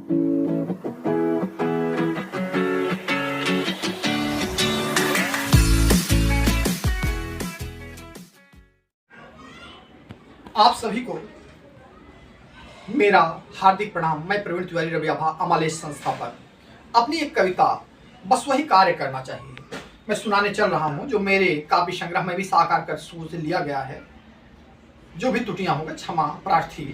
आप सभी को मेरा हार्दिक प्रणाम। मैं प्रवीण तिवारी रवियाभा अमालेश संस्थापक। अपनी एक कविता बस वही कार्य करना चाहिए मैं सुनाने चल रहा हूं, जो मेरे काव्य संग्रह में भी साकार कर से लिया गया है। जो भी त्रुटियां होंगी क्षमा प्रार्थी।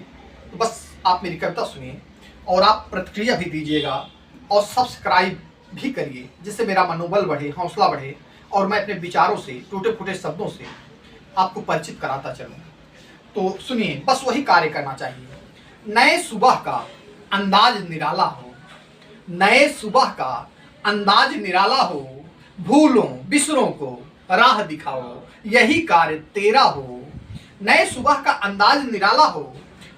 तो बस आप मेरी कविता सुनिए और आप प्रतिक्रिया भी दीजिएगा और सब्सक्राइब भी करिए, जिससे मेरा मनोबल बढ़े, हौसला बढ़े और मैं अपने विचारों से, टूटे फूटे शब्दों से आपको परिचित कराता चलूँ। तो सुनिए, बस वही कार्य करना चाहिए। नए सुबह का अंदाज निराला हो, नए सुबह का अंदाज निराला हो, भूलों बिसरों को राह दिखाओ, यही कार्य तेरा हो। नए सुबह का अंदाज निराला हो,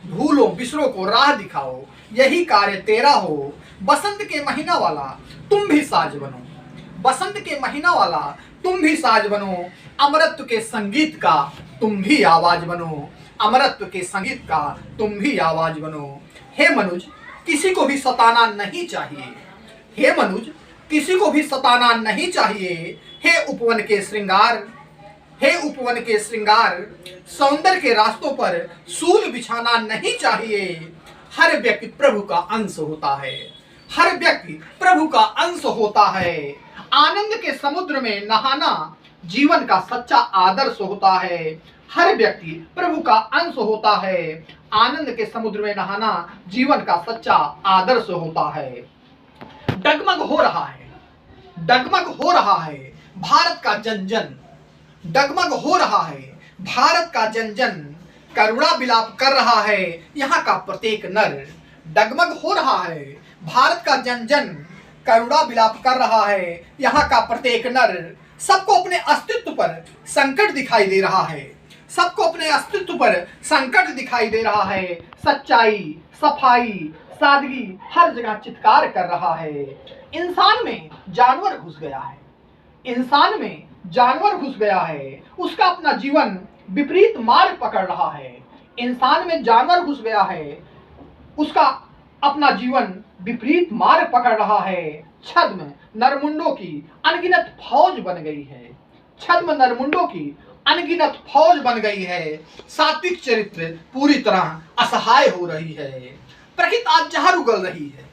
भूलों बिसरों को राह दिखाओ, यही कार्य तेरा हो। बसंत के महीना वाला तुम भी साज बनो, बसंत के महीना वाला तुम भी साज बनो, अमरत्व के संगीत का तुम भी आवाज बनो, अमरत्व के संगीत का तुम भी आवाज बनो। हे मनुज, किसी को भी सताना नहीं चाहिए, हे मनुज, किसी को भी सताना नहीं चाहिए। हे उपवन के श्रृंगार, हे उपवन के श्रृंगार, सौंदर्य के रास्तों पर सूल बिछाना नहीं चाहिए। हर व्यक्ति प्रभु का अंश होता है, हर व्यक्ति प्रभु का अंश होता है। आनंद के समुद्र में नहाना जीवन का सच्चा आदर्श होता है। हर व्यक्ति प्रभु का अंश होता है। आनंद के समुद्र में नहाना जीवन का सच्चा आदर्श होता है। डगमग हो रहा है, डगमग हो रहा है भारत का जन जन, डगमग हो रहा है भारत का जन जन, करुणा विलाप कर रहा है यहाँ का प्रत्येक नर। डगमग हो रहा है भारत का जन जन, करुणा विलाप कर रहा है यहाँ का प्रत्येक नर। सबको अपने अस्तित्व पर संकट दिखाई दे रहा है, सबको अपने अस्तित्व पर संकट दिखाई दे रहा है। सच्चाई, सफाई, सादगी हर जगह चित्कार कर रहा है। इंसान में जानवर घुस गया है, इंसान में जानवर घुस गया है, उसका अपना जीवन विपरीत मार्ग पकड़ रहा है। इंसान में जानवर घुस गया है, उसका अपना जीवन विपरीत मार्ग पकड़ रहा है। छद्म नरमुंडों की अनगिनत फौज बन गई है, छद्म नरमुंडों की अनगिनत फौज बन गई है। सात्विक चरित्र पूरी तरह असहाय हो रही है। प्रकृति आज जहर उगल रही है,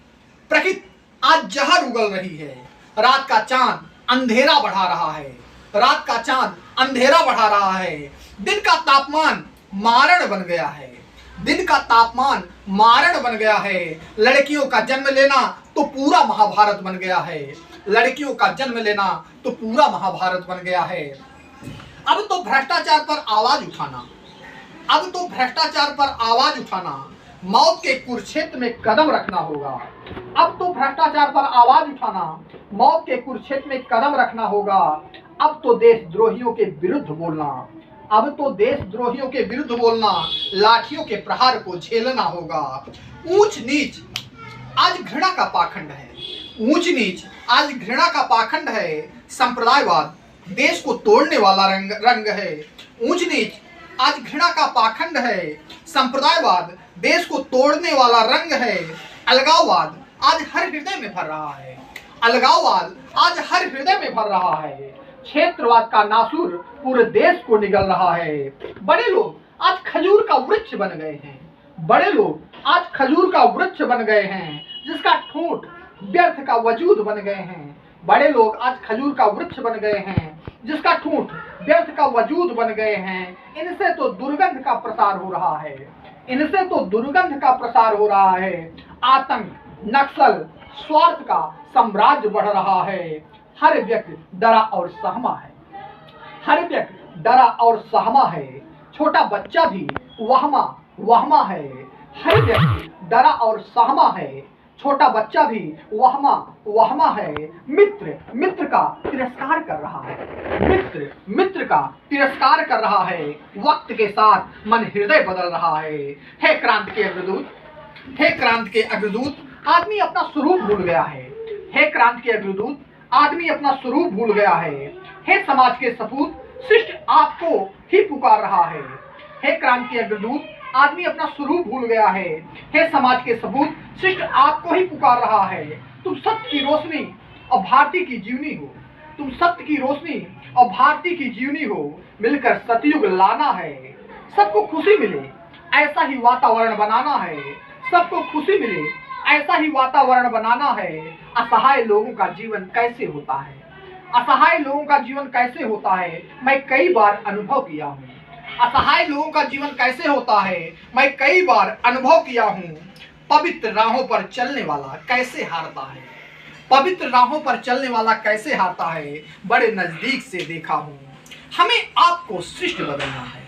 प्रकृति आज जहर उगल रही है। रात का चांद अंधेरा बढ़ा रहा है, रात का चांद अंधेरा बढ़ा रहा है। दिन का तापमान मारण बन गया है, दिन का तापमान मारण बन गया है। लड़कियों का जन्म लेना तो पूरा महाभारत बन गया है, लड़कियों का जन्म लेना तो पूरा महाभारत बन गया है। अब तो भ्रष्टाचार पर आवाज उठाना, अब तो भ्रष्टाचार पर आवाज उठाना मौत के कुरुक्षेत्र में कदम रखना होगा। अब तो भ्रष्टाचार पर आवाज उठाना मौत के कुरुक्षेत्र में कदम रखना होगा। अब तो देशद्रोहियों के विरुद्ध बोलना, अब तो देशद्रोहियों के विरुद्ध बोलना, लाठियों के प्रहार को झेलना होगा। ऊंच नीच आज घृणा का पाखंड है, ऊंच नीच आज घृणा का पाखंड है। संप्रदायवाद देश को तोड़ने वाला रंग है, ऊंच नीच आज घृणा का पाखंड है। संप्रदायवाद देश को तोड़ने वाला रंग है। अलगाववाद आज हर हृदय में भर रहा है, अलगाववाद आज हर हृदय में भर रहा है। क्षेत्रवाद का नासूर पूरे देश को निगल रहा है। बड़े लोग आज खजूर का वृक्ष बन गए हैं, बड़े लोग आज खजूर का वृक्ष बन गए हैं, जिसका ठूंठ व्यर्थ का वजूद बन गए हैं। बड़े लोग आज खजूर का वृक्ष बन गए हैं, जिसका ठूंठ व्यर्थ का वजूद बन गए हैं। इनसे तो दुर्गंध का प्रसार हो रहा है, इनसे तो दुर्गंध का प्रसार हो रहा है। आतंक, नक्सल, स्वार्थ का साम्राज्य बढ़ रहा है। हर व्यक्ति डरा और सहमा है, हर व्यक्ति डरा और सहमा है। छोटा बच्चा भी वहमा वहमा है, हर व्यक्ति डरा और सहमा है। छोटा बच्चा भी वहमा वहमा है। मित्र मित्र का तिरस्कार कर रहा है, मित्र मित्र का तिरस्कार कर रहा है। वक्त के साथ मन हृदय बदल रहा है। हे क्रांति के अग्रदूत, हे क्रांति के अग्रदूत, आदमी अपना स्वरूप भूल गया है। हे क्रांति के अग्रदूत, आदमी अपना स्वरूप भूल गया है। हे समाज के सपूत, शिष्ट आपको ही पुकार रहा है। हे क्रांति के अग्रदूत, आदमी अपना स्वरूप भूल गया है। हे समाज के सबूत, सृष्टि आपको ही पुकार रहा है। तुम सत्य की रोशनी और भारती की जीवनी हो। तुम सत्य की रोशनी और भारती की जीवनी हो। मिलकर सतयुग लाना है, सबको खुशी मिले ऐसा ही वातावरण बनाना है। सबको खुशी मिले ऐसा ही वातावरण बनाना है। असहाय लोगों का जीवन कैसे होता है, असहाय लोगों का जीवन कैसे होता है, मैं कई बार अनुभव किया हूँ। असहाय लोगों का जीवन कैसे होता है, मैं कई बार अनुभव किया हूँ। पवित्र राहों पर चलने वाला कैसे हारता है, पवित्र राहों पर चलने वाला कैसे हारता है, बड़े नजदीक से देखा हूँ। हमें आपको सृष्टि बदलना है,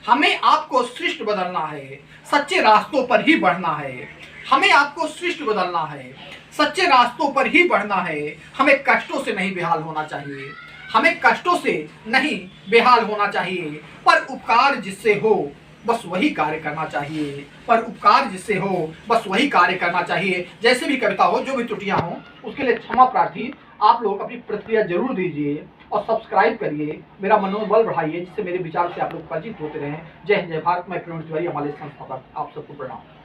हमें आपको सृष्टि बदलना है, सच्चे रास्तों पर ही बढ़ना है। हमें आपको सृष्टि बदलना है, सच्चे रास्तों पर ही बढ़ना है। हमें कष्टों से नहीं बेहाल होना चाहिए, हमें कष्टों से नहीं बेहाल होना चाहिए। पर उपकार जिससे हो बस वही कार्य करना चाहिए, पर उपकार जिससे हो बस वही कार्य करना चाहिए। जैसे भी कविता हो, जो भी त्रुटियां हो, उसके लिए क्षमा प्रार्थी। आप लोग अपनी प्रतिक्रिया जरूर दीजिए और सब्सक्राइब करिए, मेरा मनोबल बढ़ाइए, जिससे मेरे विचार से आप लोग परिचित होते रहें। जय हिंद, जय भारत। मैं प्रवीण तिवारी, हमारे संस्थापक। आप सबको प्रणाम।